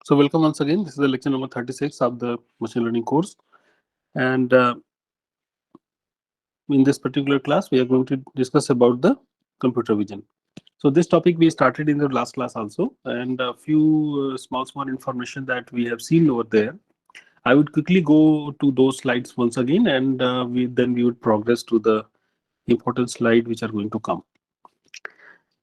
So welcome once again. This is the lecture number 36 of the machine learning course. And in this particular class, we are going to discuss about the computer vision. So this topic we started in the last class also, and a few small information that we have seen over there. I would quickly go to those slides once again, and then we would progress to the important slide which are going to come.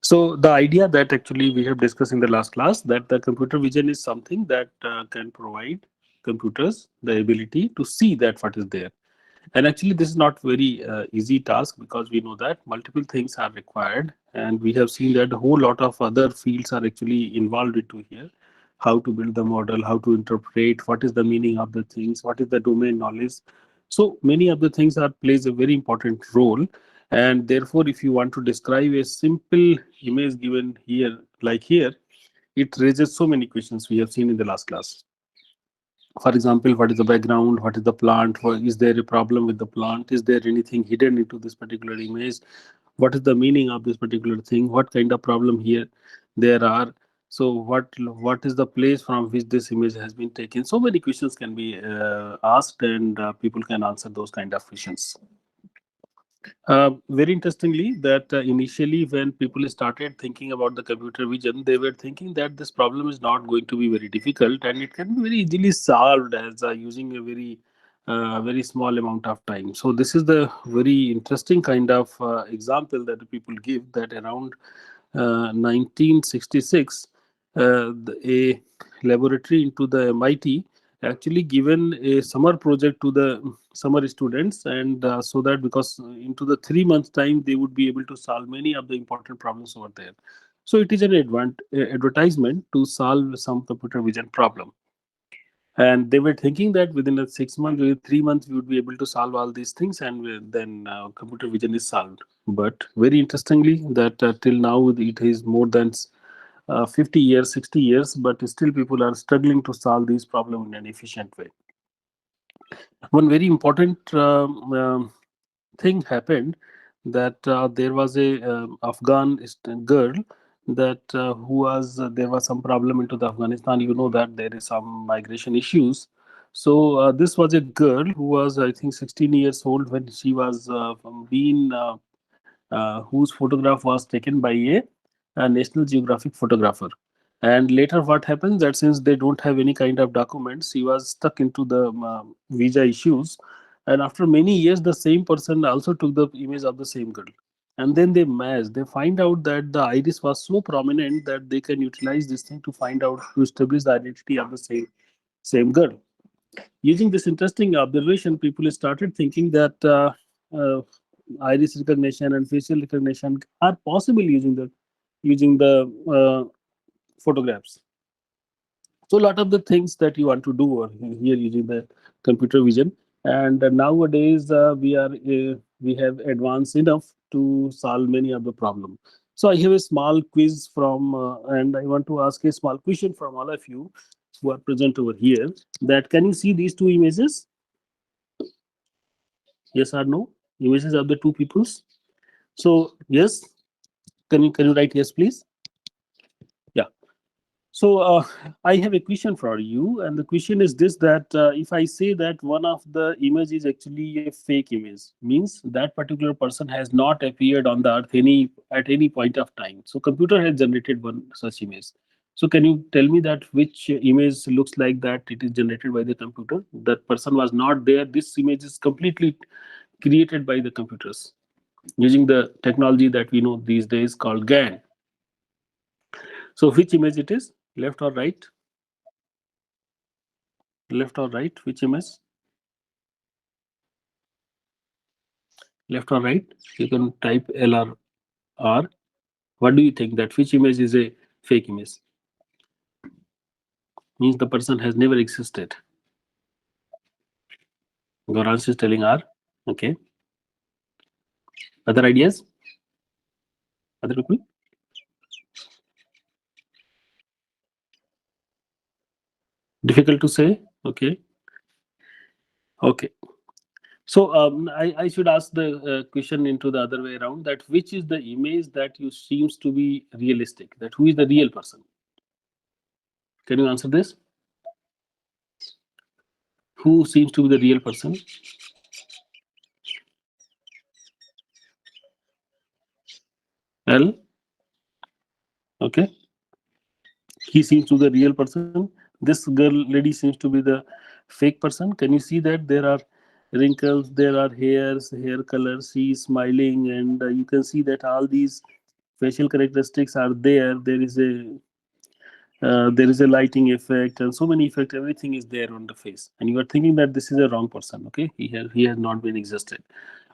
So the idea that actually we have discussed in the last class, that the computer vision is something that can provide computers the ability to see that what is there. And actually this is not very easy task, because we know that multiple things are required, and we have seen that a whole lot of other fields are actually involved into here. How to build the model, how to interpret, what is the meaning of the things, what is the domain knowledge. So many of the things are plays a very important role. And therefore, if you want to describe a simple image given here, like here, it raises so many questions we have seen in the last class. For example, what is the background, what is the plant, is there a problem with the plant, is there anything hidden into this particular image, what is the meaning of this particular thing, what kind of problem here there are. So what is the place from which this image has been taken. So many questions can be asked, and people can answer those kind of questions. Very interestingly, that initially when people started thinking about the computer vision, they were thinking that this problem is not going to be very difficult, and it can be very easily solved as using a very small amount of time. So this is the very interesting kind of example that the people give, that around 1966, a laboratory into the MIT actually given a summer project to the summer students, and so that because into the 3 months time they would be able to solve many of the important problems over there. So it is an advertisement to solve some computer vision problem, and they were thinking that within a 6 months, within 3 months, we would be able to solve all these things, and then computer vision is solved. But very interestingly, that till now it is more than 50 years, 60 years, but still people are struggling to solve these problems in an efficient way. One very important thing happened, that there was a Afghan girl that who was there was some problem into the Afghanistan. You know that there is some migration issues. So this was a girl who was, I think, 16 years old when she was being whose photograph was taken by a National Geographic photographer. And later, what happens that since they don't have any kind of documents, he was stuck into the visa issues. And after many years, the same person also took the image of the same girl. And then they match. They find out that the iris was so prominent that they can utilize this thing to find out, to establish the identity of the same girl. Using this interesting observation, people started thinking that uh, iris recognition and facial recognition are possible using the photographs. So a lot of the things that you want to do are here using the computer vision, and nowadays we have advanced enough to solve many of the problem. So I have a small quiz from, and I want to ask a small question from all of you who are present over here. That can you see these two images? Yes or no? Images of the two peoples. So yes, can you write yes, please? Yeah. So I have a question for you, and the question is this: that if I say that one of the image is actually a fake image, means that particular person has not appeared on the earth at any point of time. So computer has generated one such image. So can you tell me that which image looks like that it is generated by the computer? That person was not there. This image is completely created by the computers using the technology that we know these days called GAN. So which image it is? Left or right? Left or right? Which image? Left or right? You can type L or R. What do you think that which image is a fake image? Means the person has never existed. Gaurans is telling R. Okay. Other ideas? Other people? Difficult to say. Okay. Okay. So I should ask the question into the other way around, that which is the image that you seems to be realistic, that who is the real person? Can you answer this? Who seems to be the real person? L. Okay. He seems to be the real person. This girl, lady, seems to be the fake person. Can you see that there are wrinkles, there are hairs, hair color? She is smiling, and you can see that all these facial characteristics are there. There is a lighting effect and so many effects. Everything is there on the face, and you are thinking that this is a wrong person. Okay, he has not been existed.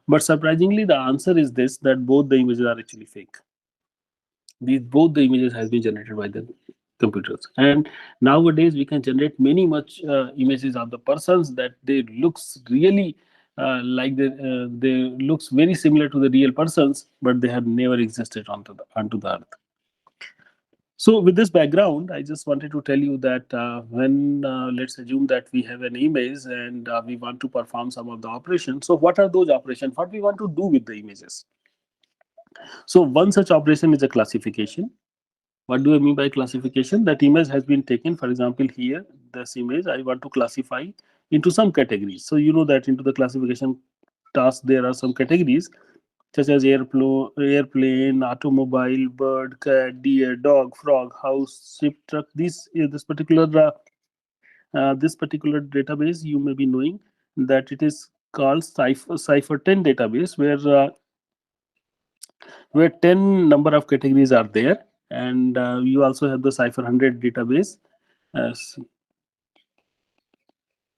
But surprisingly, the answer is this: that both the images are actually fake. These both the images has been generated by the computers, and nowadays we can generate many much images of the persons that they looks really like they looks very similar to the real persons, but they have never existed onto the earth. So with this background, I just wanted to tell you that when let's assume that we have an image and we want to perform some of the operations. So what are those operations? What we want to do with the images? So one such operation is a classification. What do I mean by classification? That image has been taken. For example, here, this image, I want to classify into some categories. So you know that into the classification task, there are some categories such as airplane, automobile, bird, cat, deer, dog, frog, house, ship, truck. This particular database, you may be knowing that it is called Cipher 10 database, where 10 number of categories are there, and you also have the Cipher 100 database. uh,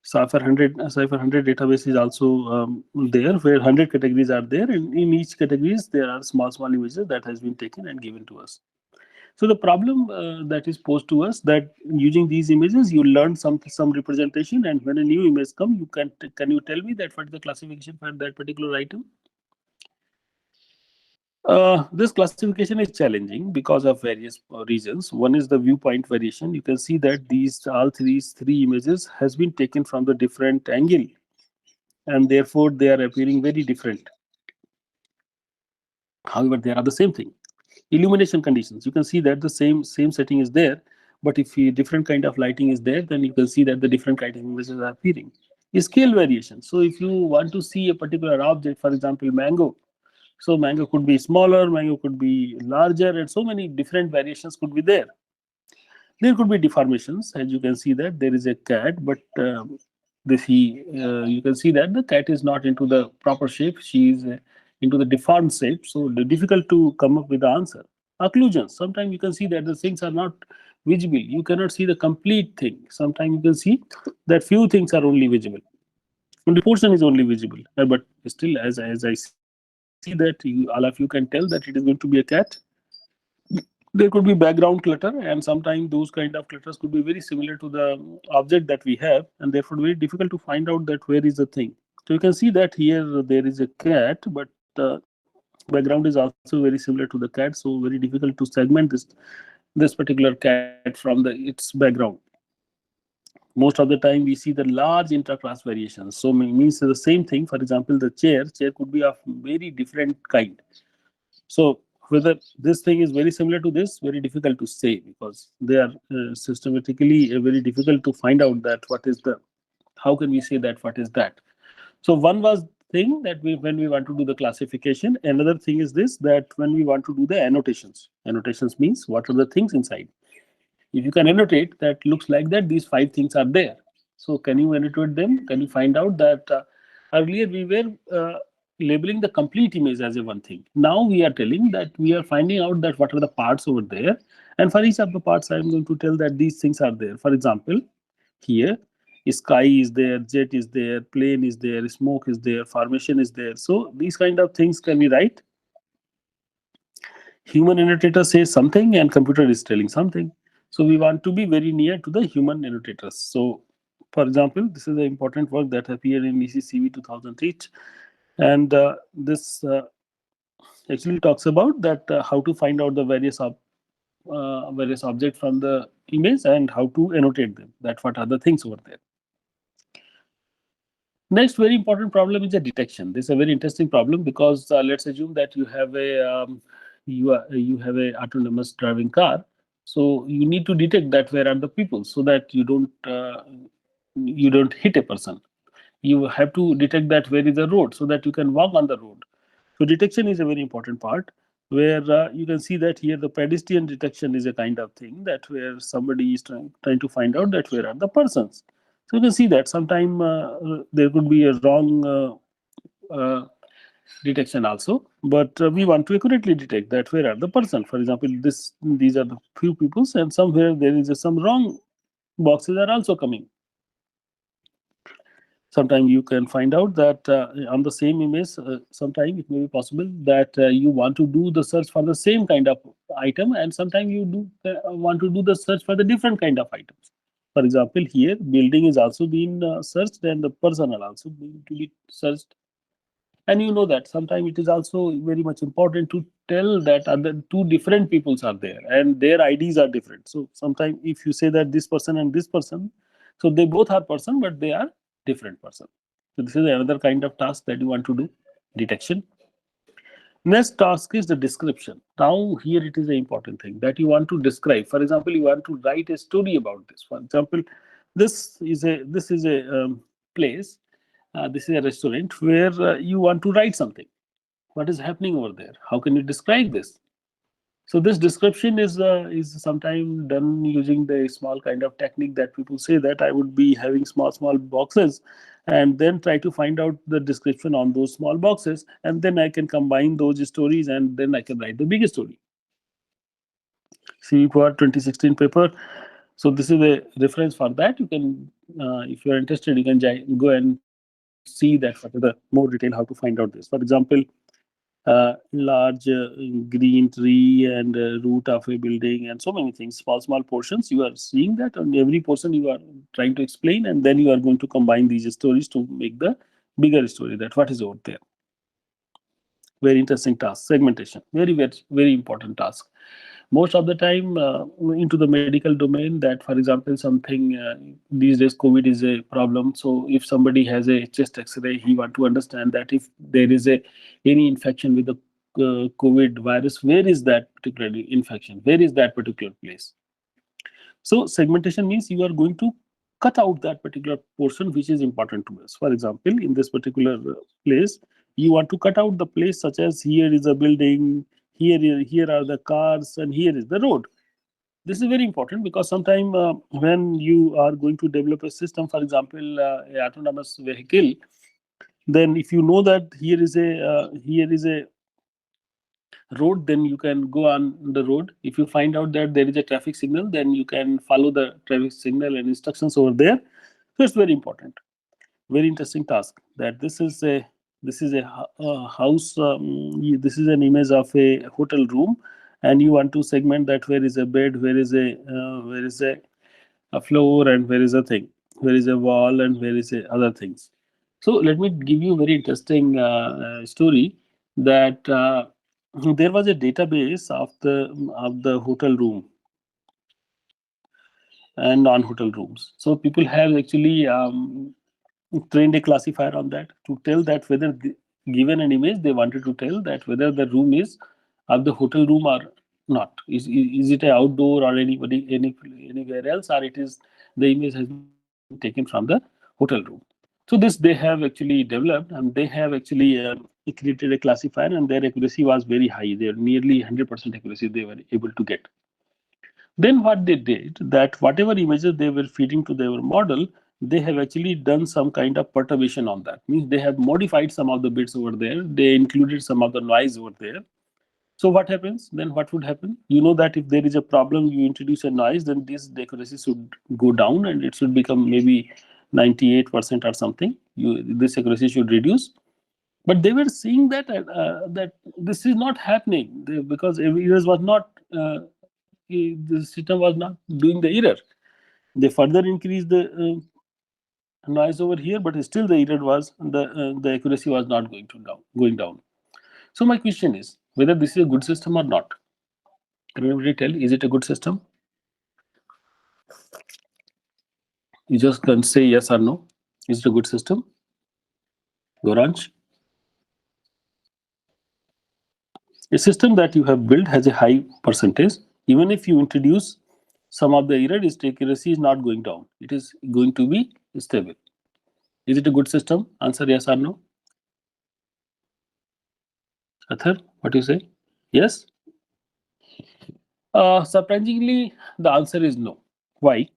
Cipher 100 database is also there, where 100 categories are there, and in each categories there are small images that has been taken and given to us. So the problem that is posed to us, that using these images you learn some representation, and when a new image come, can you tell me that what is the classification for that particular item? This classification is challenging because of various reasons. One is the viewpoint variation. You can see that these all three images has been taken from the different angle, and therefore they are appearing very different. However, they are the same thing. Illumination conditions. You can see that the same setting is there, but if different kind of lighting is there, then you can see that the different kind of images are appearing. Scale variation. So if you want to see a particular object, for example, mango. So mango could be smaller, mango could be larger, and so many different variations could be there. There could be deformations, as you can see that there is a cat, but you can see that the cat is not into the proper shape. She is into the deformed shape, so difficult to come up with the answer. Occlusions. Sometimes you can see that the things are not visible. You cannot see the complete thing. Sometimes you can see that few things are only visible. Only portion is only visible. But still, as I see that all of you can tell that it is going to be a cat. There could be background clutter, and sometimes those kind of clutters could be very similar to the object that we have, and therefore very difficult to find out that where is the thing. So you can see that here there is a cat, but background is also very similar to the cat, so very difficult to segment this particular cat from its background. Most of the time we see the large intra-class variations, so means the same thing. For example, the chair could be of very different kind. So whether this thing is very similar to this, very difficult to say, because they are systematically very difficult to find out that what is the, how can we say that what is that. So one was thing that when we want to do the classification. Another thing is this, that when we want to do the annotations means what are the things inside. If you can annotate that looks like that these 5 things are there, so can you annotate them? Can you find out that earlier we were labeling the complete image as a one thing. Now we are telling that we are finding out that what are the parts over there, and for each of the parts I am going to tell that these things are there. For example, here sky is there, jet is there, plane is there, smoke is there, formation is there. So these kind of things can be right. Human annotator says something and computer is telling something. So we want to be very near to the human annotators. So for example, this is the important work that appeared in ECCV 2008, and this actually talks about that how to find out the various objects from the image and how to annotate them, that what are the things over there. Next very important problem is the detection. This is a very interesting problem because let's assume that you have a autonomous driving car. So you need to detect that where are the people, so that you don't you don't hit a person. You have to detect that where is the road so that you can walk on the road. So detection is a very important part, where you can see that here the pedestrian detection is a kind of thing that where somebody is trying to find out that where are the persons. So you can see that sometime there could be a wrong detection also, but we want to accurately detect that where are the person. For example, these are the few peoples, and somewhere there is some wrong boxes are also coming. Sometimes you can find out that on the same image, sometimes it may be possible that you want to do the search for the same kind of item, and sometimes you do want to do the search for the different kind of items. For example, here building is also being searched, and the person are also being to be searched. And you know that sometimes it is also very much important to tell that other two different peoples are there and their IDs are different. So sometimes if you say that this person and this person, so they both are person but they are different person. So this is another kind of task that you want to do, detection. Next task is the description. Now here it is an important thing that you want to describe. For example, you want to write a story about this. For example, this is a place. This is a restaurant where you want to write something. What is happening over there? How can you describe this? So this description is sometimes done using the small kind of technique that people say that I would be having small boxes, and then try to find out the description on those small boxes, and then I can combine those stories, and then I can write the big story. See for 2016 paper. So this is a reference for that. You can, if you are interested, you can go and see that what are the more detail how to find out this. For example, large green tree and root of a building and so many things, small portions you are seeing that on every portion you are trying to explain, and then you are going to combine these stories to make the bigger story that what is over there. Very interesting task. Segmentation, very important task. Most of the time into the medical domain, that for example something these days COVID is a problem. So if somebody has a chest x-ray, he want to understand that if there is a any infection with the COVID virus, where is that particular infection, where is that particular place. So segmentation means you are going to cut out that particular portion which is important to us. For example, in this particular place, you want to cut out the place such as here is a building, here are the cars, and here is the road. This is very important because sometimes when you are going to develop a system, for example, a autonomous vehicle, then if you know that here is a road, then you can go on the road. If you find out that there is a traffic signal, then you can follow the traffic signal and instructions over there. So it's very important. Very interesting task. That this is a house. This is an image of a hotel room, and you want to segment that where is a bed, where is a floor, and where is a thing, where is a wall, and where is a other things. So let me give you a very interesting story that there was a database of the hotel room and non-hotel rooms. So people have actually trained a classifier on that to tell that whether given an image, they wanted to tell that whether the room is of the hotel room or not. Is it a outdoor or anywhere else, or it is the image has been taken from the hotel room. So this they have actually developed, and they have actually created a classifier, and their accuracy was very high. They are nearly 100% accuracy they were able to get. Then what they did, that whatever images they were feeding to their model, they have actually done some kind of perturbation on that. Means they have modified some of the bits over there. They included some of the noise over there. So what happens? Then what would happen? You know that if there is a problem, you introduce a noise, then this accuracy should go down and it should become maybe 98% or something. This accuracy should reduce. But they were seeing that this is not happening because errors was not the system was not doing the error. They further increased the noise over here, but still the error was the accuracy was not going down. So my question is whether this is a good system or not. Can anybody tell? Is it a good system? You just can say yes or no. Is it a good system? Goranj? A system that you have built has a high percentage. Even if you introduce sum of the error, its accuracy is not going down. It is going to be stable. Is it a good system? Answer yes or no. Athar, what do you say? Yes? Surprisingly, the answer is no. Why?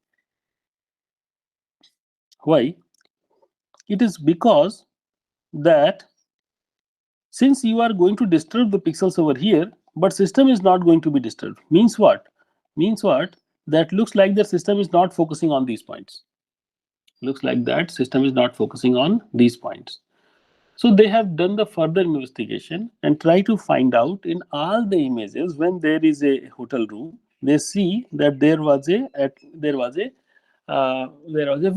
Why? It is because that since you are going to disturb the pixels over here, but system is not going to be disturbed. Means what? Means what? That looks like the system is not focusing on these points. Looks like that system is not focusing on these points. So they have done the further investigation and try to find out in all the images when there is a hotel room, they see that there was a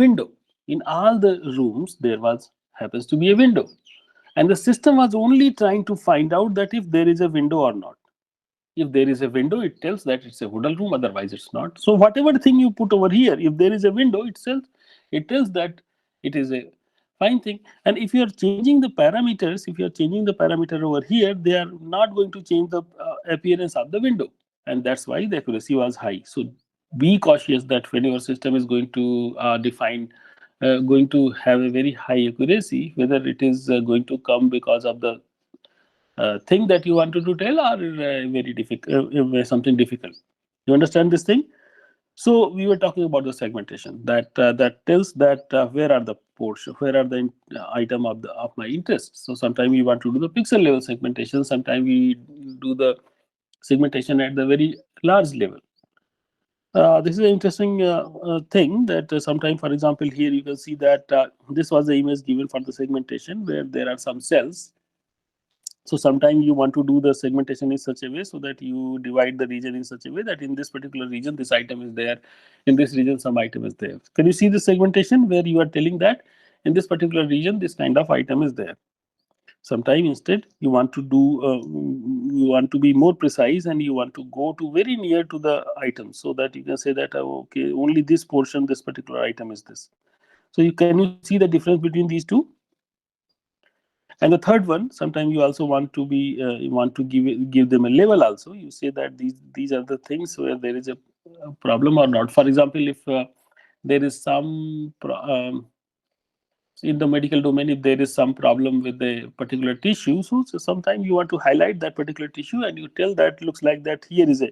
window. In all the rooms, there was happens to be a window, and the system was only trying to find out that if there is a window or not. If there is a window, it tells that it's a hotel room, otherwise it's not. So whatever thing you put over here, if there is a window itself, it tells that it is a fine thing. And if you are changing the parameters, if you are changing the parameter over here, they are not going to change the appearance of the window, and that's why the accuracy was high. So be cautious that when your system is going to going to have a very high accuracy, whether it is going to come because of the thing that you wanted to tell, or very difficult, something difficult. You understand this thing? So we were talking about the segmentation that tells that where are the portion, where are the item of my interest. So sometimes we want to do the pixel level segmentation. Sometimes we do the segmentation at the very large level. This is an interesting thing that sometimes, for example, here you can see that this was the image given for the segmentation where there are some cells. So sometimes you want to do the segmentation in such a way so that you divide the region in such a way that in this particular region this item is there, in this region some item is there. Can you see the segmentation where you are telling that in this particular region this kind of item is there? Sometimes instead you want to do you want to be more precise and you want to go to very near to the item so that you can say that okay, only this portion, this particular item is this. So can you see the difference between these two? And the third one, sometimes you also want to be you want to give them a label also. You say that these are the things where there is a problem or not. For example, if there is some in the medical domain, if there is some problem with a particular tissue, so sometimes you want to highlight that particular tissue and you tell that looks like that here is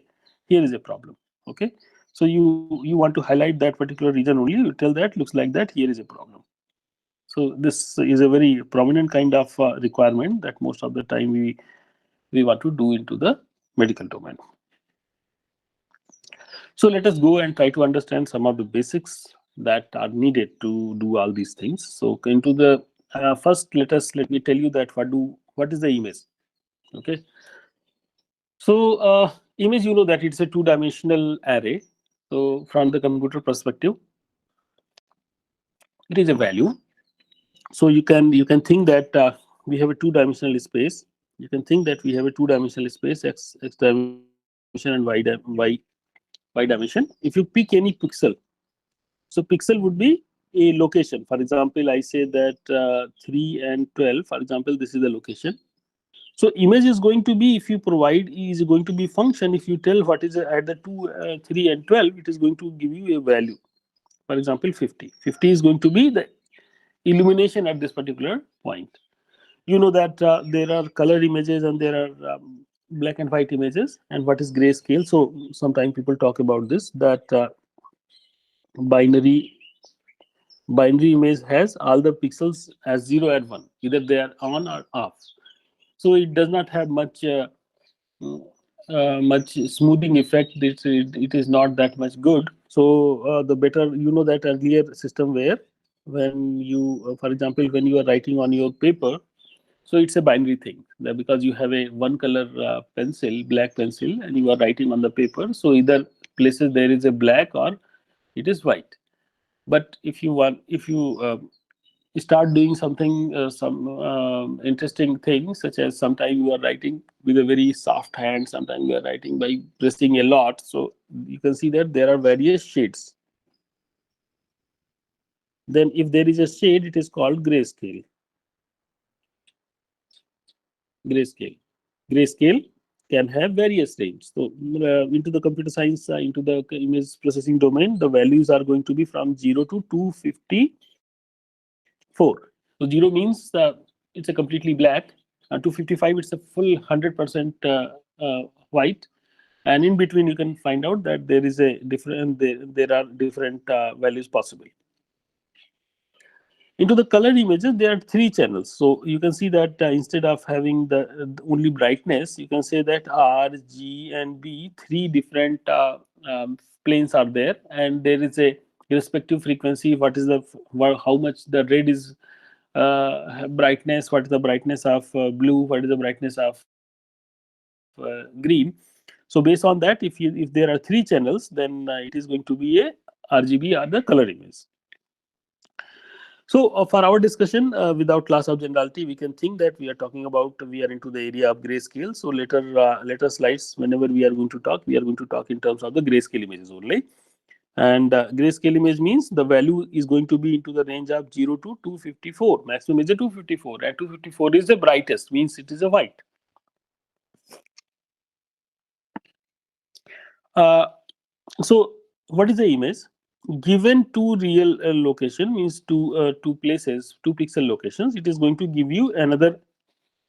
a problem. Okay, so you want to highlight that particular region only. You tell that looks like that here is a problem. So this is a very prominent kind of requirement that most of the time we want to do into the medical domain. So let us go and try to understand some of the basics that are needed to do all these things. So into the first, let me tell you that what is the image? Okay. So image, you know that it's a two-dimensional array. So from the computer perspective, it is a value. So you can think that we have a two-dimensional space. You can think that we have a two-dimensional space, x dimension and y dimension. If you pick any pixel, so pixel would be a location. For example, I say that 3 and 12. For example, this is the location. So image is going to be, if you provide, is going to be function. If you tell what is at the 2, 3 and 12, it is going to give you a value. For example, 50. 50 is going to be the illumination at this particular point. You know that there are color images and there are black and white images, and what is grayscale. So sometimes people talk about this, that binary image has all the pixels as 0 and 1, either they are on or off. So it does not have much much smoothing effect. It is not that much good. So the better, you know that earlier system where when you for example when you are writing on your paper, so it's a binary thing that because you have a one color pencil, black pencil, and you are writing on the paper, so either places there is a black or it is white. But if you start doing something some interesting things, such as sometimes you are writing with a very soft hand, sometimes you are writing by pressing a lot, so you can see that there are various shades. Then if there is a shade, it is called grayscale. Grayscale. can have various range. So into the computer science, into the image processing domain, the values are going to be from 0 to 254. So 0 means it's a completely black, and 255 it's a full 100% white, and in between you can find out that there is a different there are different values possible. Into the color images, there are three channels. So you can see that instead of having the only brightness, you can say that R, G, and B, three different planes are there, and there is a respective frequency. What is the how much the red is brightness? What is the brightness of blue? What is the brightness of green? So based on that, if there are three channels, then it is going to be a RGB or the color image. So for our discussion, without class of generality, we can think that we are talking about, we are into the area of grayscale. So later slides, whenever we are going to talk, we are going to talk in terms of the grayscale images only. And grayscale image means the value is going to be into the range of 0 to 254. Maximum is a 254, and 254 is the brightest, means it is a white. So what is the image? Given two real location, means two places, two pixel locations, it is going to give you another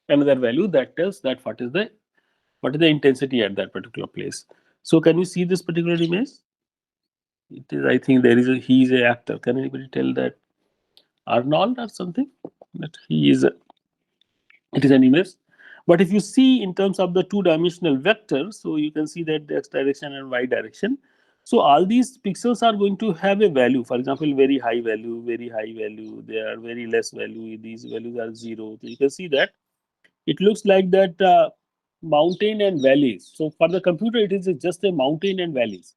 value that tells that what is the intensity at that particular place. So can you see this particular image? It is, I think there is a, he is a actor. Can anybody tell that Arnold or something? That he is it is an image. But if you see in terms of the two-dimensional vector, so you can see that the x direction and y direction. So all these pixels are going to have a value. For example, very high value, very high value. They are very less value. These values are 0. So you can see that it looks like that mountain and valleys. So for the computer, it is just a mountain and valleys.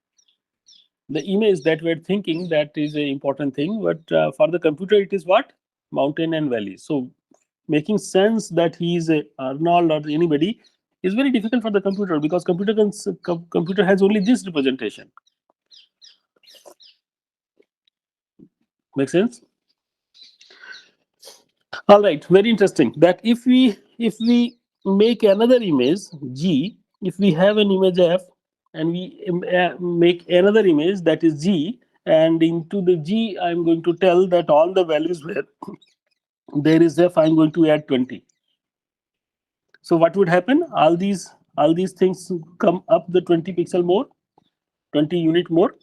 The image that we're thinking, that is an important thing, but for the computer, it is what? Mountain and valleys. So making sense that he is a Arnold or anybody is very difficult for the computer, because computer has only this representation. Make sense? All right, very interesting. That if we make another image G, if we have an image F, and we make another image that is G, and into the G I'm going to tell that all the values where there is F, I'm going to add 20. So what would happen? All these things come up the 20 pixel more, 20 unit more.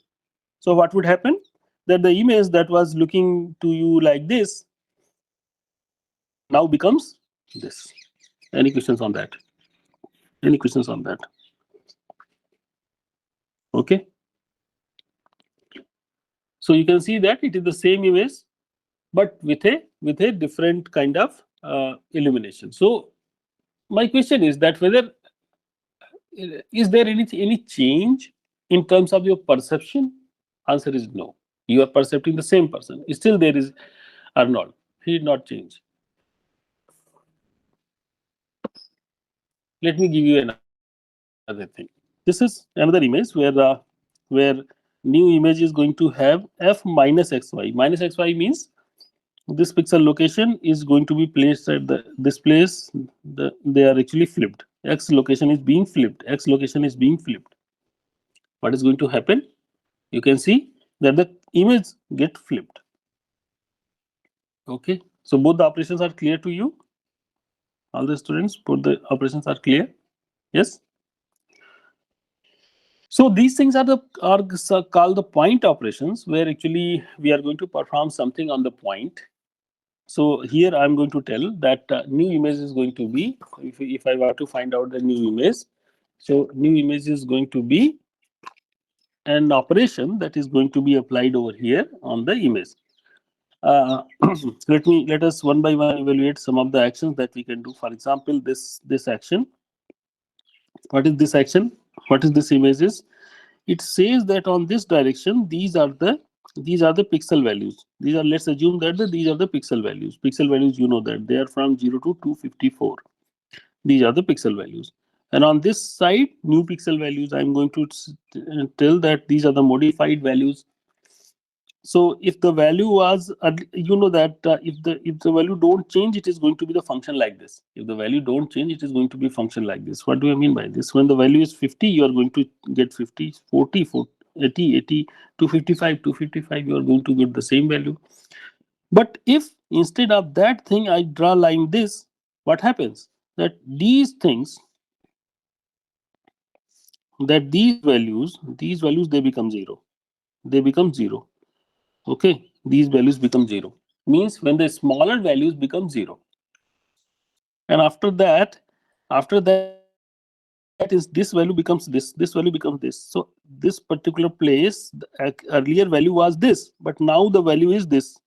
So what would happen? That the image that was looking to you like this now becomes this. Any questions on that? Any questions on that? Okay. So you can see that it is the same image, but with a different kind of illumination. So my question is that whether is there any change in terms of your perception? Answer is no. You are perceiving the same person. Still there is Arnold. He did not change. Let me give you another thing. This is another image where new image is going to have f minus xy. Minus xy means this pixel location is going to be placed at this place. They are actually flipped. X location is being flipped. X location is being flipped. What is going to happen? You can see that the image get flipped. Okay. So both the operations are clear to you. All the students, both the operations are clear. Yes. So these things are called the point operations, where actually we are going to perform something on the point. So here I'm going to tell that new image is going to be, if I were to find out the new image, so new image is going to be an operation that is going to be applied over here on the image. Let us one by one evaluate some of the actions that we can do. For example, this action. What is this action? What is this image is? It says that on this direction, these are the pixel values. These are, let's assume that these are the pixel values. Pixel values, you know that they are from 0 to 254. These are the pixel values. And on this side, new pixel values, I'm going to tell that these are the modified values So if the value was, you know that if the value don't change, it is going to be the function like this. If the value don't change, it is going to be function like this. What do I mean by this? When the value is 50, you are going to get 50, 40, 40 80, 80, 255, 255, you are going to get the same value. But if instead of that thing I draw line this, what happens? That these values they become zero. They become zero. Okay, these values become zero. Means when the smaller values become zero, and after that is this value becomes this value becomes this. So this particular place, the earlier value was this, but now the value is this.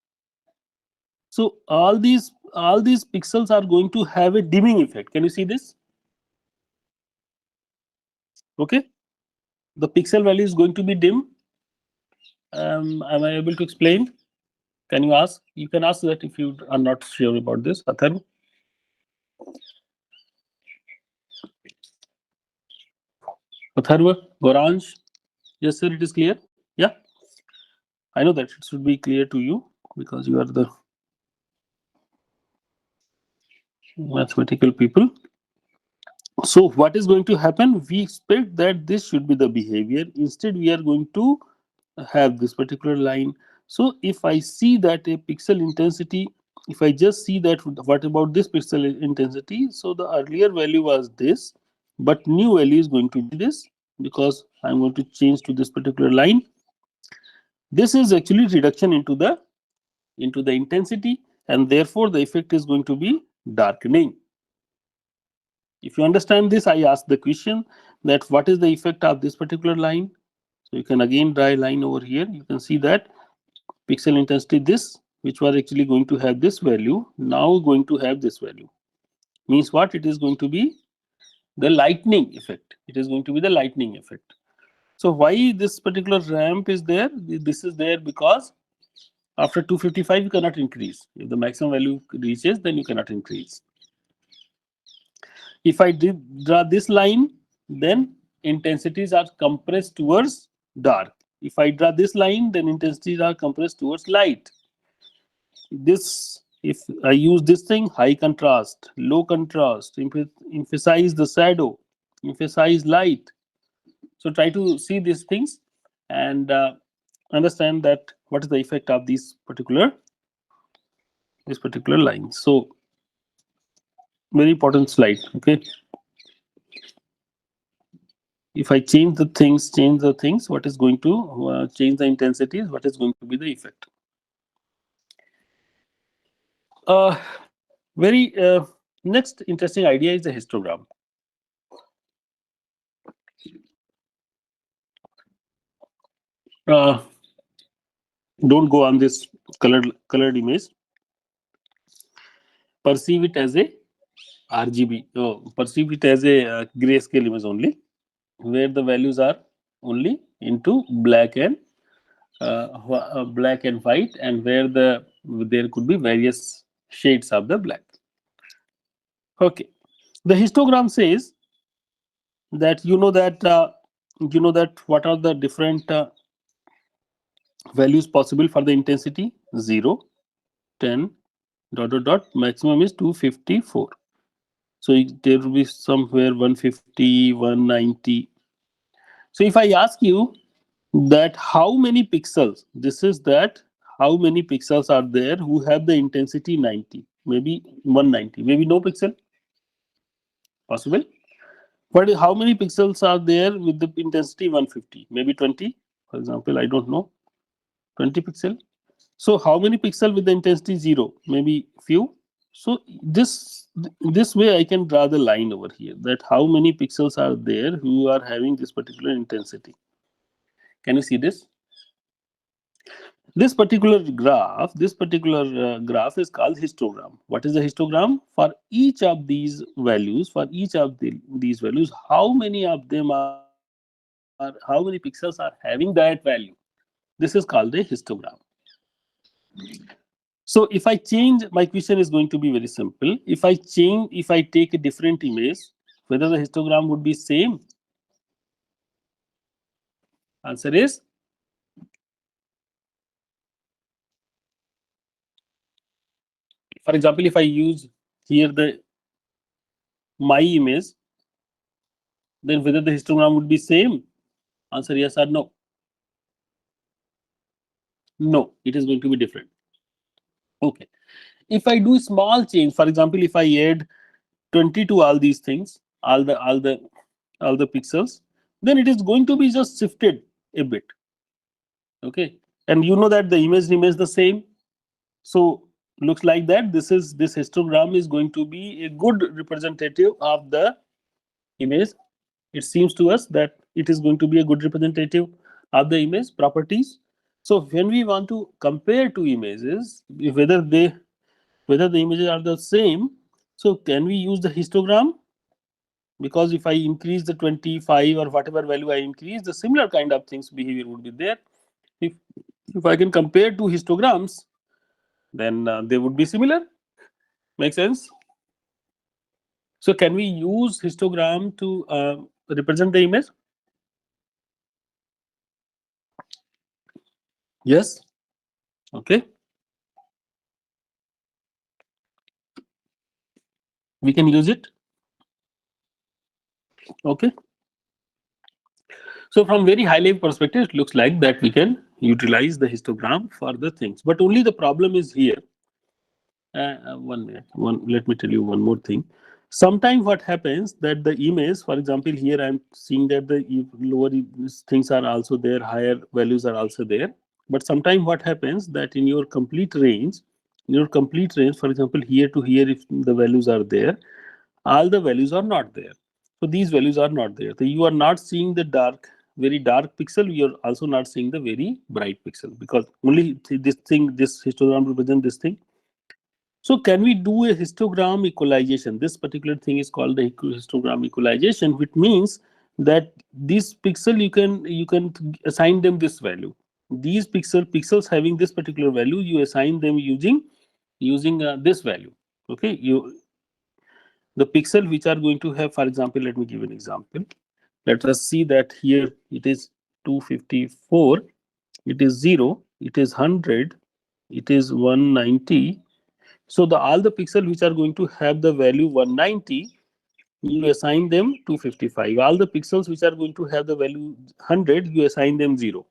So all these pixels are going to have a dimming effect. Can you see this? Okay, the pixel value is going to be dim. Am I able to explain? Can you ask? You can ask that if you are not sure about this. Atharv, Atharv, Goranj. Yes, sir. It is clear. Yeah, I know that it should be clear to you because you are the mathematical people. So what is going to happen? We expect that this should be the behavior. Instead, we are going to have this particular line. So if I see that a pixel intensity, if I just see that what about this pixel intensity? So the earlier value was this, but new value is going to be this because I'm going to change to this particular line. This is actually reduction into the intensity, and therefore the effect is going to be darkening. If you understand this, I ask the question that what is the effect of this particular line. So you can again draw a line over here. You can see that pixel intensity this, which was actually going to have this value, now going to have this value. Means what? It is going to be the lightning effect. It is going to be the lightning effect. So why this particular ramp is there? This is there because after 255 you cannot increase. If the maximum value reaches, then you cannot increase. If I draw this line, then intensities are compressed towards dark. If I draw this line, then intensities are compressed towards light. This, if I use this thing, high contrast, low contrast, emphasize the shadow, emphasize light. So try to see these things and understand that what is the effect of this particular line. So very important slide. Okay, if I change the things, what is going to change the intensities? What is going to be the effect? Uh, very next interesting idea is the histogram. Uh, don't go on this colored image. Perceive it as a RGB. Perceive it as a grayscale image only, where the values are only into black and white, and where there could be various shades of the black. Okay, the histogram says that you know that what are the different values possible for the intensity. 0, 10, dot dot dot, maximum is 254. So there will be somewhere 150, 190. So if I ask you that how many pixels, this is that how many pixels are there who have the intensity 90, maybe 190, maybe no pixel possible. But how many pixels are there with the intensity 150? Maybe 20, for example, I don't know, 20 pixel. So how many pixel with the intensity 0? Maybe few. So this way I can draw the line over here that how many pixels are there who are having this particular intensity. Can you see this? This particular graph is called histogram. What is the histogram? For each of these values, these values, how many of them how many pixels are having that value? This is called a histogram. So if I change, my question is going to be very simple. If I take a different image, whether the histogram would be same? Answer is For example, if I use here the my image, then whether the histogram would be same? Answer yes or no. No, it is going to be different. Okay. If I do small change, for example, if I add 20 to all these things, all the pixels, then it is going to be just shifted a bit. Okay. And you know that the image remains the same. So looks like that this histogram is going to be a good representative of the image. It seems to us that it is going to be a good representative of the image properties. So when we want to compare two images, whether the images are the same, so can we use the histogram? Because if I increase the 25 or whatever value I increase, the similar kind of things behavior would be there. If I can compare two histograms, then they would be similar. Make sense? So can we use histogram to represent the image? Yes. Okay. We can use it. Okay. So from very high level perspective, it looks like that we can utilize the histogram for the things. But only the problem is here. 1 minute. Let me tell you one more thing. Sometimes what happens that the image, for example, here I'm seeing that the lower things are also there, higher values are also there. But sometimes what happens that in your complete range, for example, here to here, if the values are there, all the values are not there. So these values are not there. So you are not seeing the very dark pixel. You are also not seeing the very bright pixel because only this histogram represents this thing. So can we do a histogram equalization? This particular thing is called the histogram equalization, which means that this pixel you can assign them this value. These pixels having this particular value, you assign them using this value. Okay, the pixel which are going to have, for example, let me give an example. Let us see that here it is 254, it is 0, it is 100, it is 190. So all the pixels which are going to have the value 190, you assign them 255. All the pixels which are going to have the value 100, you assign them 0.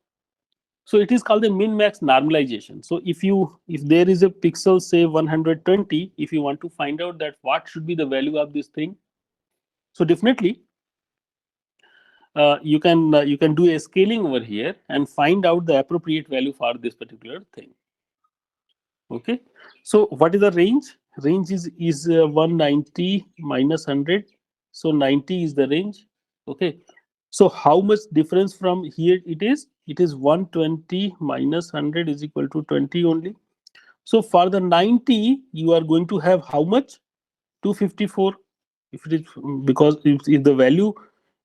So it is called the min-max normalization. So if there is a pixel say 120, if you want to find out that what should be the value of this thing, so definitely you can do a scaling over here and find out the appropriate value for this particular thing. Okay, so what is the range? Range is 190 minus 100, so 90 is the range. Okay, so how much difference from here it is? It is 120 minus 100 is equal to 20 only. So for the 90, you are going to have how much? 254. If it is, because if the value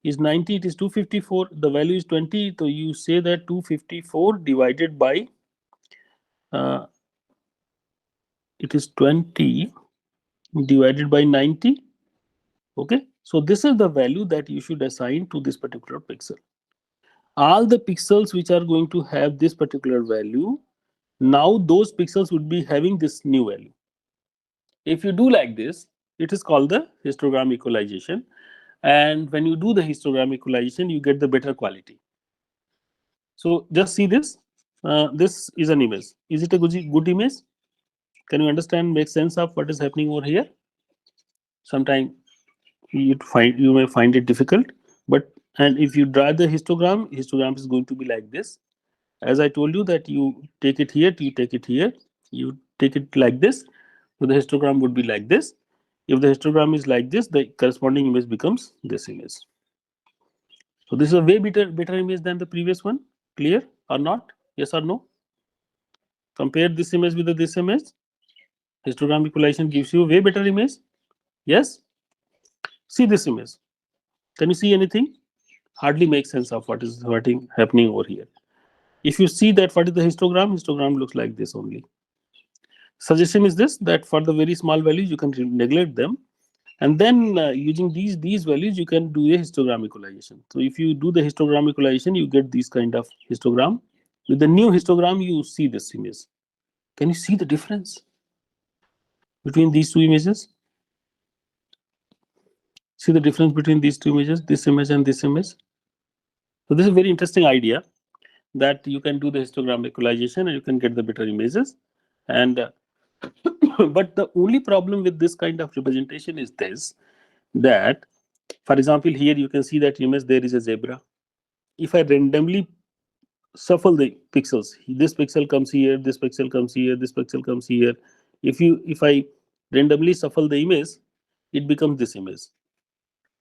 is 90, it is 254. The value is 20, so you say that 254 divided by it is 20 divided by 90. Okay, so this is the value that you should assign to this particular pixel. All the pixels which are going to have this particular value, now those pixels would be having this new value. If you do like this, it is called the histogram equalization. And when you do the histogram equalization, you get the better quality. So just see this. This is an image. Is it a good image? Can you understand, make sense of what is happening over here? Sometimes you may find it difficult, and if you draw the histogram is going to be like this. As I told you that you take it here, you take it here, you take it like this. So the histogram would be like this. If the histogram is like this, the corresponding image becomes this image. So this is a way better image than the previous one. Clear or not? Yes or no? Compare this image with this image. Histogram equalization gives you a way better image. Yes. See this image. Can you see anything? Hardly makes sense of what is happening over here. If you see that what is the histogram looks like this only. Suggestion is this, that for the very small values you can neglect them, and then using these values you can do a histogram equalization. So if you do the histogram equalization, you get this kind of histogram. With the new histogram, you see this image. Can you see the difference? between these two images? See the difference between these two images, this image and this image. So this is a very interesting idea that you can do the histogram equalization and you can get the better images. And but the only problem with this kind of representation is this, that for example here you can see that image there is a zebra. If I randomly shuffle the pixels, this pixel comes here, this pixel comes here, this pixel comes here. If I randomly shuffle the image, it becomes this image.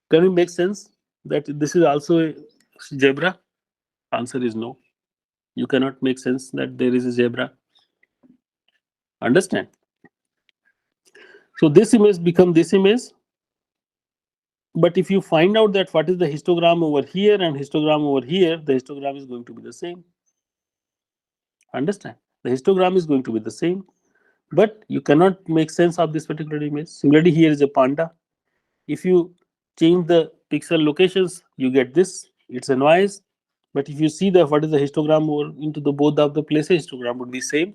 Can it make sense that this is also a zebra? Answer is no. You cannot make sense that there is a zebra. Understand? So this image become this image. But if you find out that what is the histogram over here and histogram over here, the histogram is going to be the same. Understand? The histogram is going to be the same, but you cannot make sense of this particular image. Similarly, here is a panda. If you change the pixel locations, you get this. It's a noise. But if you see the what is the histogram over into the both of the places, histogram would be same.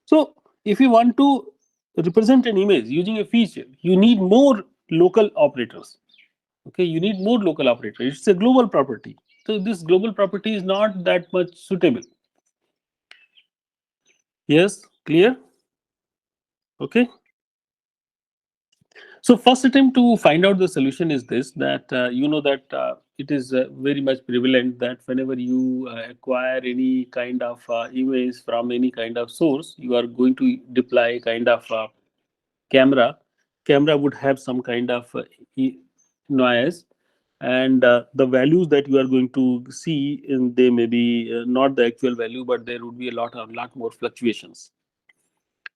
So if you want to represent an image using a feature, you need more local operators. Okay, you need more local operators. It's a global property. So this global property is not that much suitable. Yes, clear? Okay. So first attempt to find out the solution is this, that you know that it is very much prevalent that whenever you acquire any kind of image from any kind of source, you are going to deploy kind of camera. Camera would have some kind of noise, and the values that you are going to see in they may be not the actual value, but there would be a lot more fluctuations.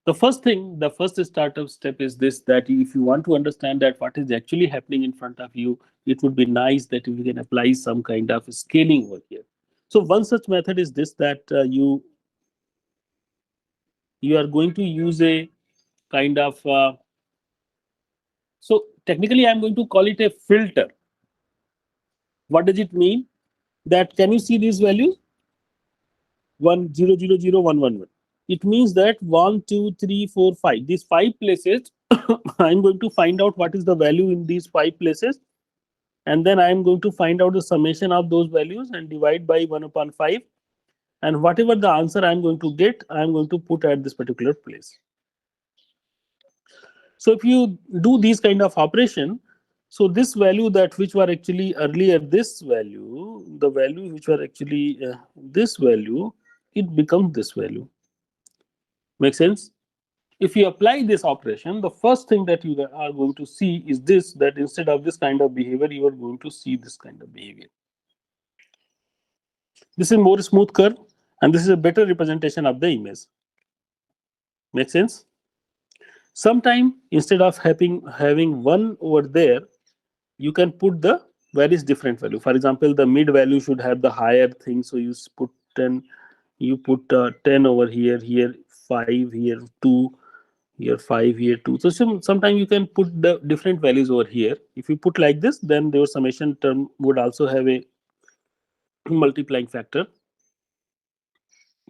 The first thing, the first startup step is this, that if you want to understand that what is actually happening in front of you, it would be nice that if you can apply some kind of scaling over here. So one such method is this, that you are going to use a kind of so technically I'm going to call it a filter. What does it mean? That can you see these values? 1 0 0 0 1 1 1. It means that 1 2 3 4 5, these 5 places I'm going to find out what is the value in these 5 places, and then I'm going to find out the summation of those values and divide by 1/5, and whatever the answer I'm going to get, I'm going to put at this particular place. So if you do these kind of operation, so this value that which were actually earlier this value, the value which were actually this value, it becomes this value. Make sense? If you apply this operation, the first thing that you are going to see is this, that instead of this kind of behavior, you are going to see this kind of behavior. This is more smooth curve, and this is a better representation of the image. Make sense? Sometime instead of having one over there, you can put the various different value. For example, the mid value should have the higher thing, so you put 10. You put 10 over here, here 5, here 2, here 5, here 2. So sometimes you can put the different values over here. If you put like this, then your summation term would also have a multiplying factor.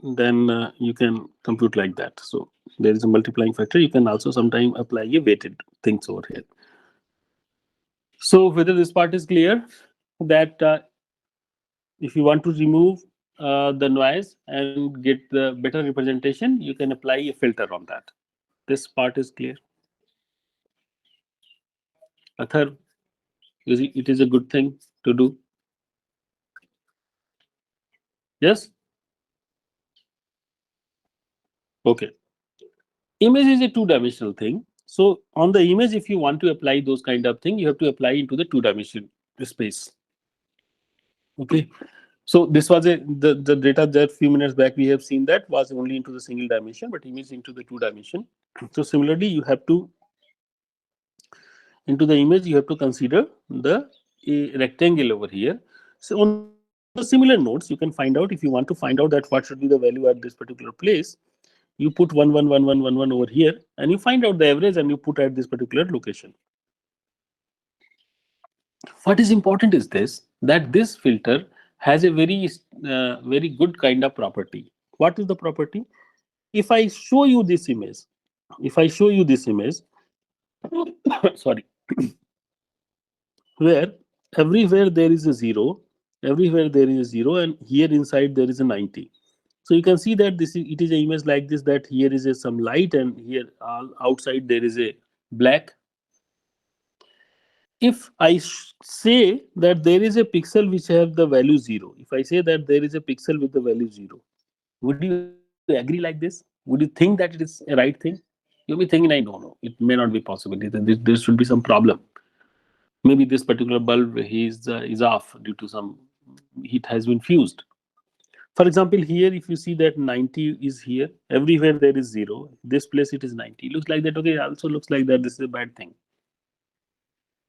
Then you can compute like that. So there is a multiplying factor. You can also sometimes apply a weighted things over here. So whether this part is clear, that if you want to remove the noise and get the better representation, you can apply a filter on that. This part is clear. Athar, it is a good thing to do. Yes? Okay. Image is a two-dimensional thing. So on the image, if you want to apply those kind of thing, you have to apply into the two-dimensional space. Okay. So this was the data that few minutes back we have seen that was only into the single dimension, but image into the two dimension. So similarly, you have to into the image you have to consider the rectangle over here. So on the similar notes, you can find out, if you want to find out that what should be the value at this particular place, you put 1 1 1 1 1 1 over here, and you find out the average and you put at this particular location. What is important is this, that this filter has a very good kind of property. What is the property? If I show you this image, If I show you this image, sorry, where everywhere there is a zero, everywhere there is a zero, and here inside there is a 90. So you can see that it is an image like this, that here is some light and here outside there is a black. If I say that there is a pixel which have the value 0, if I say that there is a pixel with the value 0, would you agree like this? Would you think that it is a right thing? You'll be thinking, I no, no, it may not be possible. There should be some problem. Maybe this particular bulb is off due to some heat has been fused. For example, here if you see that 90 is here, everywhere there is 0. This place it is 90. It looks like that. Okay, also looks like that. This is a bad thing.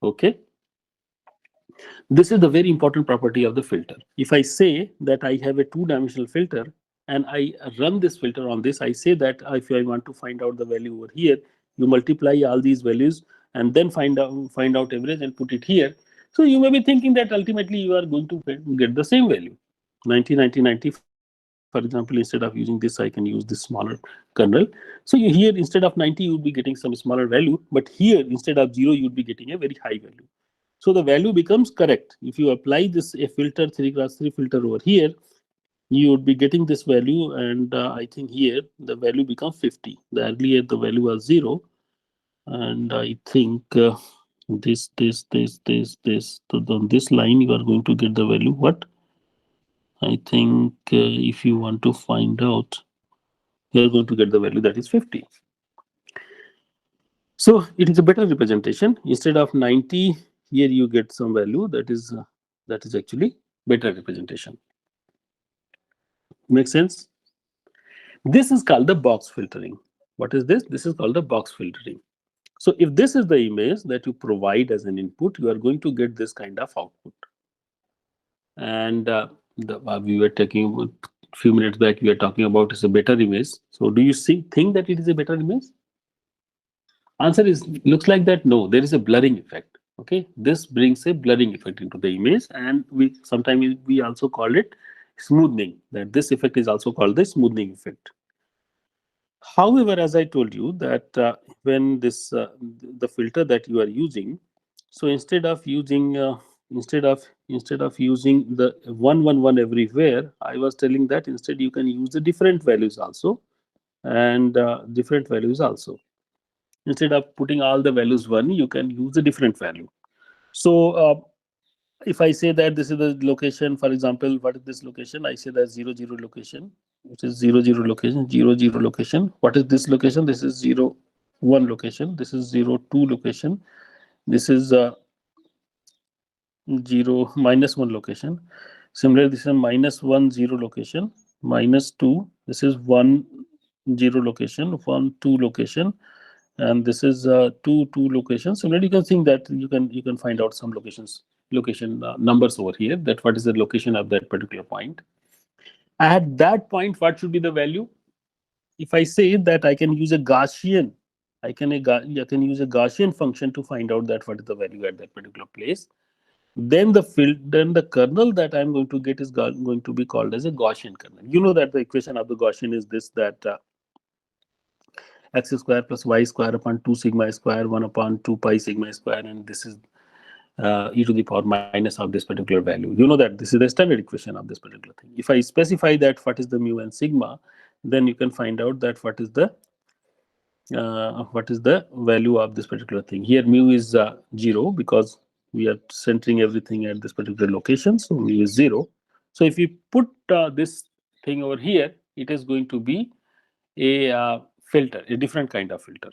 Okay. This is the very important property of the filter. If I say that I have a two-dimensional filter and I run this filter on this, I say that if I want to find out the value over here, you multiply all these values and then find out average and put it here. So you may be thinking that ultimately you are going to get the same value. 90, 90, 90. For example, instead of using this, I can use this smaller kernel. So you here instead of 90, you would be getting some smaller value, but here instead of 0, you would be getting a very high value. So the value becomes correct. If you apply this a filter 3x3 filter over here, you would be getting this value, and I think here the value becomes 50. The earlier the value was 0, and I think this. So on this line, you are going to get the value. What I think if you want to find out, you are going to get the value that is 50. So it is a better representation. Instead of 90, here you get some value that is actually better representation. Make sense? This is called the box filtering. What is this? This is called the box filtering. So if this is the image that you provide as an input, you are going to get this kind of output. And we were talking about a few minutes back, we were talking about is a better image. So do you think that it is a better image? Answer is looks like that. No, there is a blurring effect. Okay, this brings a blurring effect into the image, and we sometimes we also call it smoothing. That this effect is also called the smoothing effect. However, as I told you that when this the filter that you are using, so instead of using the 111 everywhere, I was telling that instead you can use the different values also, and different values also. Instead of putting all the values 1, you can use a different value. So if I say that this is the location, for example, what is this location? I say that 00 location, which is 00 location, 00 location. What is this location? This is 01 location. This is 02 location. This is 0 -1 location. Similarly, this is -10 location, -2. This is 10 location, 12 location, and this is 2 locations. Similarly, you can think that you can find out some location numbers over here. That what is the location of that particular point. At that point, what should be the value? If I say that I can use a Gaussian, I can use a Gaussian function to find out that what is the value at that particular place. Then the kernel that I'm going to get is going to be called as a Gaussian kernel. You know that the equation of the Gaussian is this, that x square plus y square upon 2 sigma square 1 upon 2 pi sigma square, and this is e to the power minus of this particular value. You know that this is the standard equation of this particular thing. If I specify that what is the mu and sigma, then you can find out that what is the value of this particular thing. Here mu is 0 because we are centering everything at this particular location, so mu is 0. So if you put this thing over here, it is going to be a filter, a different kind of filter.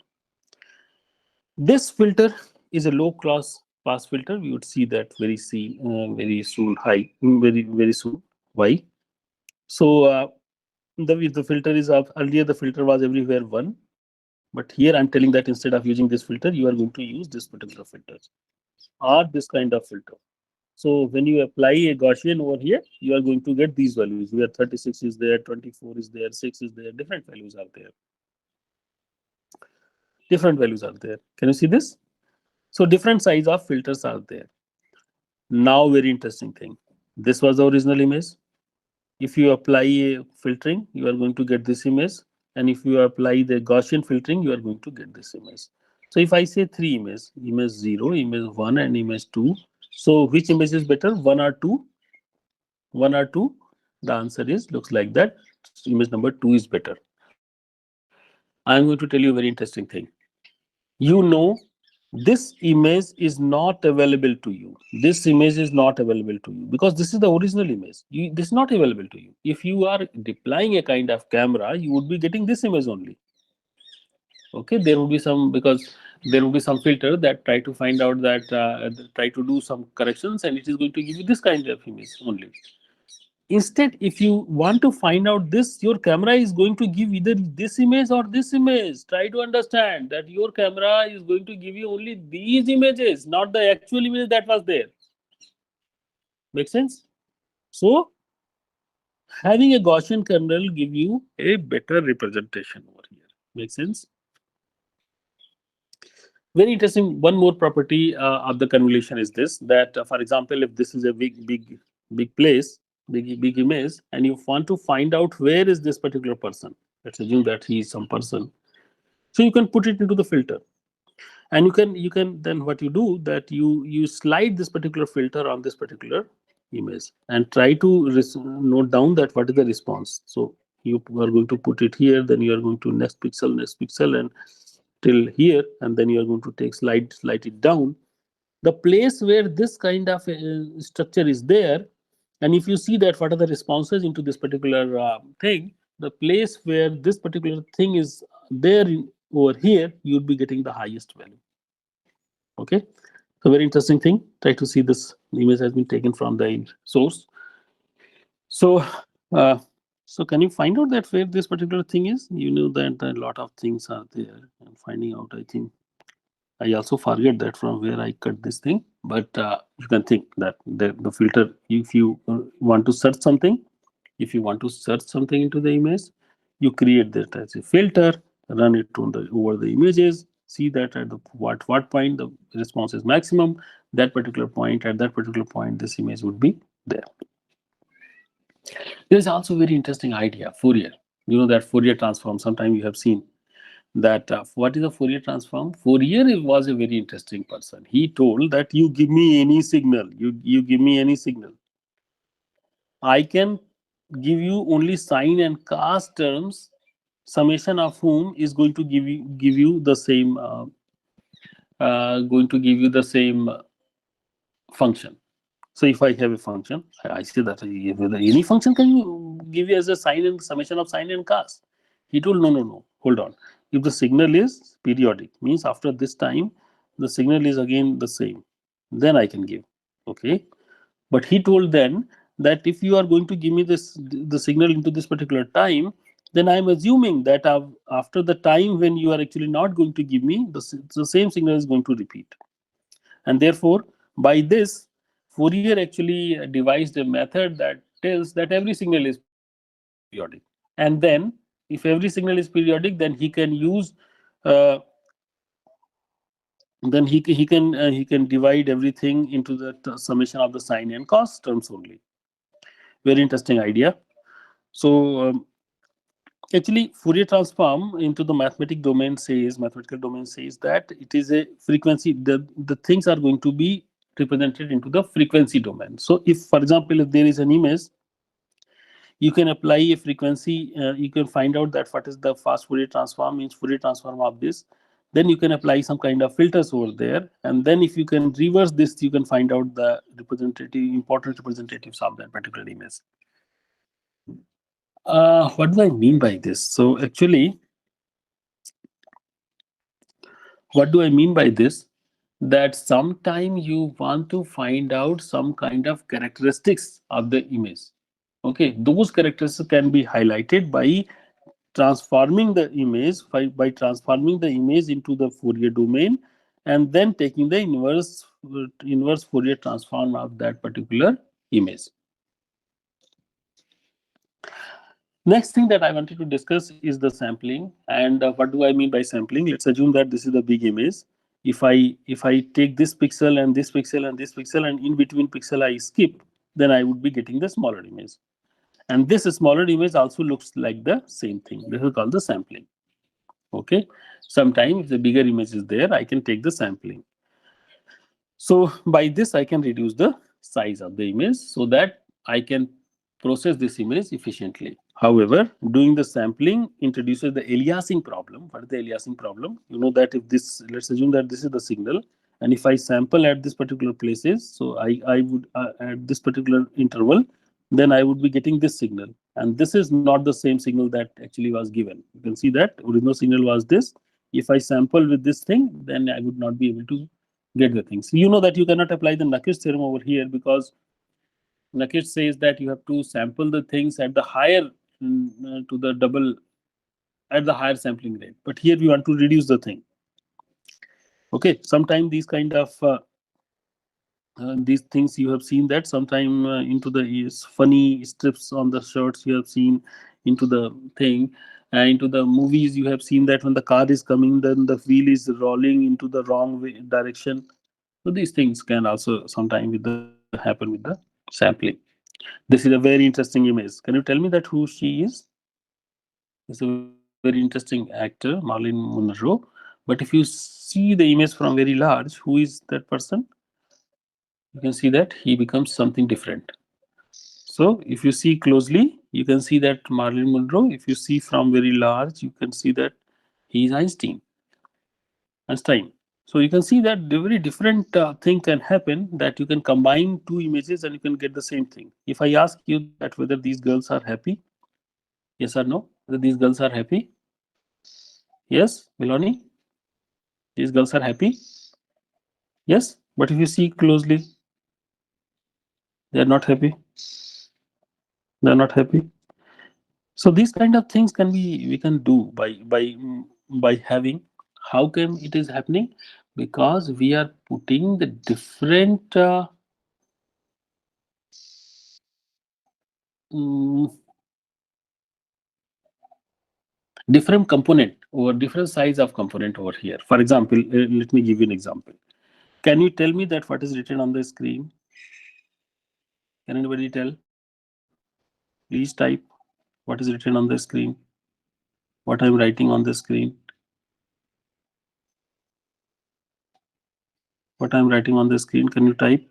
This filter is a low pass filter. We would see that very soon. Very soon. Why? So the filter is up. Earlier the filter was everywhere 1, but here I'm telling that instead of using this filter, you are going to use this particular filter or this kind of filter. So when you apply a Gaussian over here, you are going to get these values. Where 36 is there, 24 is there, 6 is there, different values are there. Different values are there. Can you see this? So different size of filters are there. Now, very interesting thing. This was the original image. If you apply a filtering, you are going to get this image. and if you apply the Gaussian filtering, you are going to get this image. So if I say three images, image 0, image 1, and image 2, so which image is better, 1 or 2? 1 or 2? The answer is looks like that image number 2 is better. I am going to tell you a very interesting thing. You know, this image is not available to you. This image is not available to you because this is the original image. This is not available to you. If you are deploying a kind of camera, you would be getting this image only. Okay, there would be some, because there would be some filter that try to find out that try to do some corrections, and it is going to give you this kind of image only. Instead, if you want to find out this, your camera is going to give either this image or this image. Try to understand that your camera is going to give you only these images, not the actual image that was there. Make sense? So having a Gaussian kernel give you a better representation over here. Make sense? Very interesting. One more property of the convolution is this, that for example, if this is a big place, big image, and you want to find out where is this particular person, let's assume that he is some person, so you can put it into the filter, and you can then what you do, that you slide this particular filter on this particular image and try to note down that what is the response. So you are going to put it here, then you are going to next pixel, and till here, and then you are going to take slide it down the place where this kind of structure is there. And if you see that what are the responses into this particular thing, the place where this particular thing is there over here, you would be getting the highest value. Okay, so very interesting thing. Try to see this image has been taken from the source. So uh, so can you find out that where this particular thing is? You know that a lot of things are there, and finding out, I think I also forget that from where I cut this thing, but you can think that the filter, if you want to search something, into the image, you create that as a filter, run it on the over the images, see that at the what point the response is maximum, that particular point, at that particular point, this image would be there. There is also very interesting idea, Fourier. You know that Fourier transform, sometime you have seen that what is a Fourier transform? Fourier was a very interesting person. He told that you give me any signal, you give me any signal, I can give you only sine and cos terms, summation of whom is going to give you the same function. So if I have a function, I say that any function can you give you as a sine and summation of sine and cos. He told no, hold on. If the signal is periodic, means after this time the signal is again the same, then I can give. Okay, but he told then that if you are going to give me the signal into this particular time, then I am assuming that after the time when you are actually not going to give me, the same signal is going to repeat. And therefore, by this, Fourier actually devised a method that tells that every signal is periodic. And then, if every signal is periodic, then he can use, uh, he can divide everything into the summation of the sine and cos terms only. Very interesting idea. So actually, Fourier transform into the mathematical domain says that it is a frequency. The things are going to be represented into the frequency domain. So if, for example, if there is an image, you can apply a frequency. You can find out that what is the fast Fourier transform, means Fourier transform of this. Then you can apply some kind of filters over there, and then if you can reverse this, you can find out the important representatives of that particular image. What do I mean by this? So actually, what do I mean by this? That sometime you want to find out some kind of characteristics of the image. Okay, those characteristics can be highlighted by transforming the image, by transforming the image into the Fourier domain, and then taking the inverse Fourier transform of that particular image. Next thing that I wanted to discuss is the sampling. And what do I mean by sampling? Let's assume that this is the big image. If I take this pixel and this pixel and this pixel, and in between pixel I skip, then I would be getting the smaller image. And this smaller image also looks like the same thing. This is called the sampling. Okay. Sometimes if the bigger image is there, I can take the sampling. So by this, I can reduce the size of the image so that I can process this image efficiently. However, doing the sampling introduces the aliasing problem. What is the aliasing problem? You know that if this, let's assume that this is the signal, and if I sample at this particular places, so I would at this particular interval, then I would be getting this signal, and this is not the same signal that actually was given. You can see that original signal was this. If I sample with this thing, then I would not be able to get the things. You know that you cannot apply the Nakish theorem over here because Nakish says that you have to sample the things at the higher to the double at the higher sampling rate. But here we want to reduce the thing. Okay, sometimes these kind of these things you have seen that sometime into the funny strips on the shirts you have seen into the thing. Into the movies you have seen that when the car is coming, then the wheel is rolling into the wrong direction. So these things can also sometime with the happen with the sampling. This is a very interesting image. Can you tell me that who she is? It's a very interesting actor, Marilyn Monroe. But if you see the image from very large, who is that person? You can see that he becomes something different. So if you see closely, you can see that Marilyn Monroe. If you see from very large, you can see that he is Einstein. Einstein. So you can see that the very different thing can happen, that you can combine two images and you can get the same thing. If I ask you that whether these girls are happy, yes or no, whether these girls are happy, yes, Milani, these girls are happy, yes. But if you see closely, they are not happy. They are not happy. So these kind of things can be we can do by having. How come it is happening? Because we are putting the different mm, different component or different size of component over here. For example, let me give you an example. Can you tell me that what is written on the screen? Can anybody tell? Please type what is written on the screen. What I'm writing on the screen. What I'm writing on the screen. Can you type?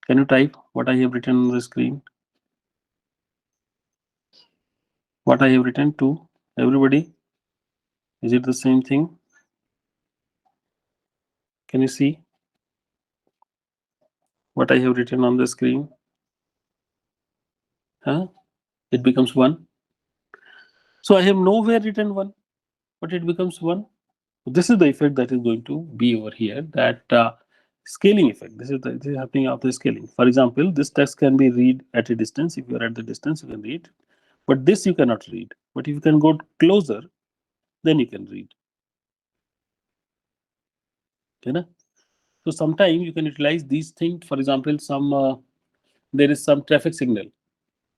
Can you type what I have written on the screen? What I have written to everybody? Is it the same thing? Can you see what I have written on the screen? Huh? It becomes 1. So I have nowhere written 1, but it becomes 1. This is the effect that is going to be over here, that scaling effect. This is happening after scaling. For example, this text can be read at a distance. If you are at the distance, you can read. But this you cannot read. But if you can go closer, then you can read. Okay, so sometimes you can utilize these things. For example, there is some traffic signal.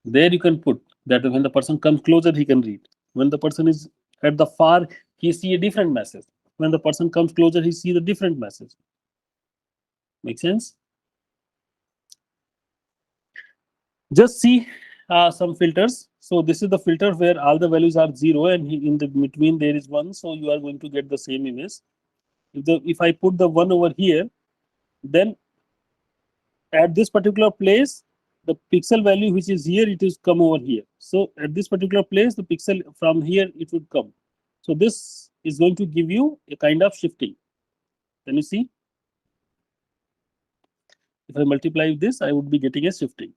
There you can put that when the person comes closer, he can read. When the person is at the far, he see a different message. When the person comes closer, he see the different message. Make sense? Just see some filters. So this is the filter where all the values are 0 and in the between there is 1. So you are going to get the same image. If I put the 1 over here, then at this particular place, the pixel value which is here, it is come over here. So at this particular place, the pixel from here, it would come. So this is going to give you a kind of shifting. Can you see? If I multiply this, I would be getting a shifting.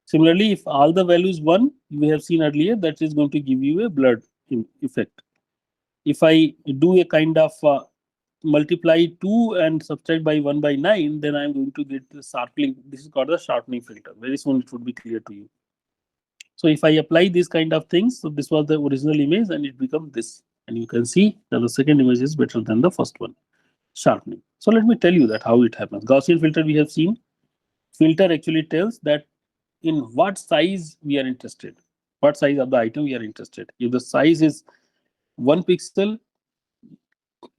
Similarly, if all the values 1, we have seen earlier, that is going to give you a blurred effect. If I do a kind of multiply 2 and subtract by 1 by 9, then I'm going to get the sharpening. This is called the sharpening filter. Very soon it would be clear to you. So if I apply these kind of things, so this was the original image and it becomes this. And you can see that the second image is better than the first one. Sharpening. So let me tell you that how it happens. Gaussian filter we have seen. Filter actually tells that in what size we are interested, what size of the item we are interested. If the size is 1 pixel,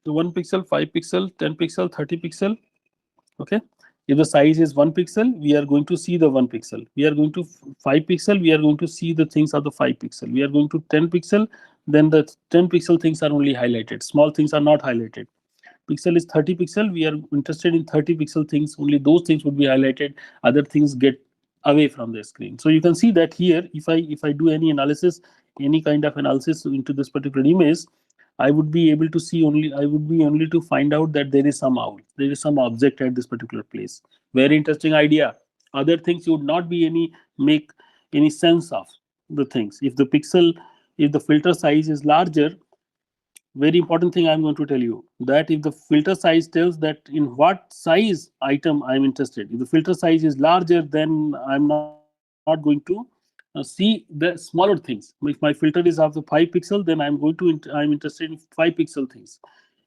1 pixel, 5 pixel, 10 pixel, 30 pixel, okay, If the size is 1 pixel, we are going to see the 1 pixel. We are going to 5 pixel, we are going to see the things of the 5 pixel. We are going to 10 pixel, then the 10 pixel things are only highlighted. Small things are not highlighted. Pixel is 30 pixel, we are interested in 30 pixel things, only those things would be highlighted, other things get away from the screen. So you can see that here, if I do any analysis, any kind of analysis into this particular image, I would be able to see only, I would be only to find out that there is some owl, there is some object at this particular place. Very interesting idea. Other things you would not be any make any sense of the things. If the pixel, if the filter size is larger, very important thing I'm going to tell you, that if the filter size tells that in what size item I'm interested, if the filter size is larger, then I'm not going to see the smaller things. If my filter is of the 5 pixel, then I'm interested in 5 pixel things.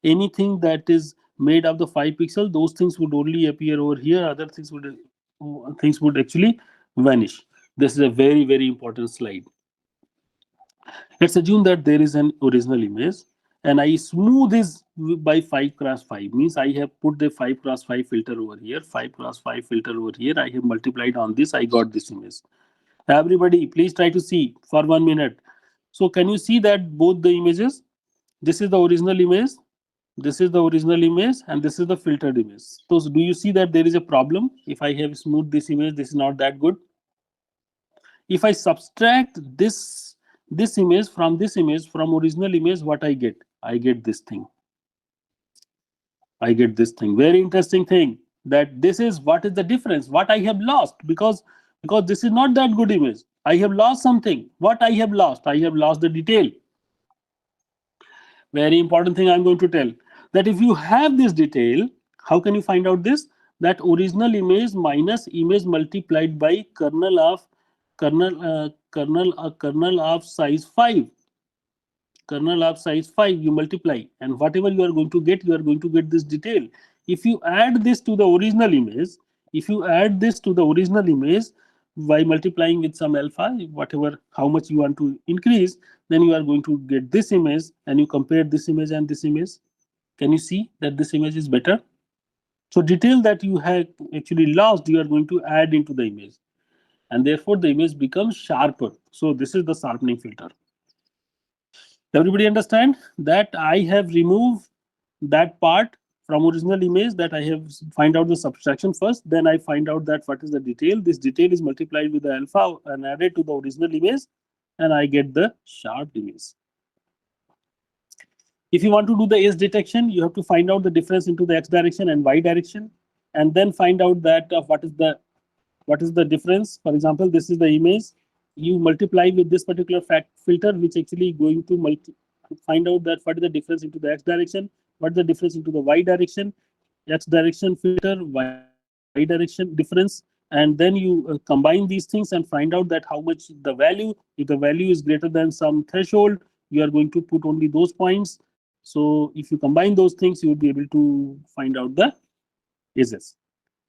Anything that is made of the 5 pixel, those things would only appear over here, other things would actually vanish. This is a very important slide. Let's assume that there is an original image and I smooth this by 5x5, means I have put the 5x5 filter over here, 5x5 filter over here, I have multiplied on this, I got this image. Everybody, please try to see for 1 minute. So can you see that both the images? This is the original image, this is the original image, and this is the filtered image. So do you see that there is a problem? If I have smoothed this image, this is not that good. If I subtract this image from original image, what I get? I get this thing. I get this thing. Very interesting thing, that this is what is the difference, what I have lost, because this is not that good image. I have lost something. What I have lost? I have lost the detail. Very important thing I'm going to tell, that if you have this detail, how can you find out this? That original image minus image multiplied by kernel of size 5. Kernel of size 5, you multiply, and whatever you are going to get this detail. If you add this to the original image, by multiplying with some alpha, whatever, how much you want to increase, then you are going to get this image, and you compare this image and this image. Can you see that this image is better? So detail that you have actually lost, you are going to add into the image, and therefore the image becomes sharper. So this is the sharpening filter. Everybody understand that I have removed that part from original image, that I have find out the subtraction first, then I find out that what is the detail. This detail is multiplied with the alpha and added to the original image, and I get the sharp image. If you want to do the edge detection, you have to find out the difference into the x direction and y direction, and then find out that what is the difference. For example, this is the image. You multiply with this particular filter, which actually going to find out that what is the difference into the x direction, what is the difference into the y direction, x direction filter, y direction difference, and then you combine these things and find out that how much the value. If the value is greater than some threshold, you are going to put only those points. So if you combine those things, you will be able to find out the edges.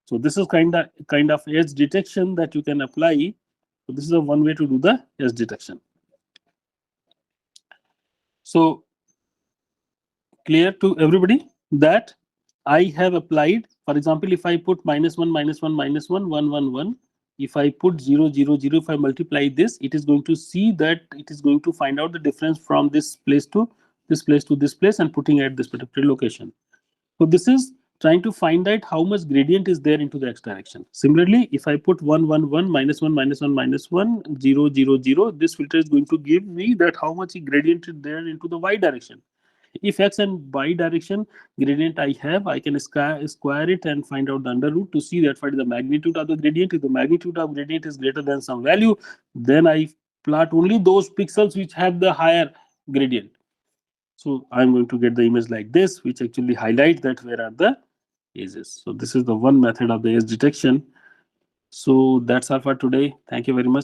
So this is kind of edge detection that you can apply. So this is one way to do the edge detection. So clear to everybody that I have applied. For example, if I put -1, -1, -1, 1, 1, 1, if I put 0, 0, 0, if I multiply this, it is going to see that it is going to find out the difference from this place to this place to this place and putting at this particular location. So this is trying to find out how much gradient is there into the x direction. Similarly, if I put 1, 1, 1, -1, -1, -1, 0, 0, 0, this filter is going to give me that how much gradient is there into the y direction. If x and y direction gradient I have, I can square it and find out the under root to see that what is the magnitude of the gradient. If the magnitude of gradient is greater than some value, then I plot only those pixels which have the higher gradient. So I'm going to get the image like this, which actually highlights that where are the edges. So this is the one method of the edge detection. So that's all for today. Thank you very much.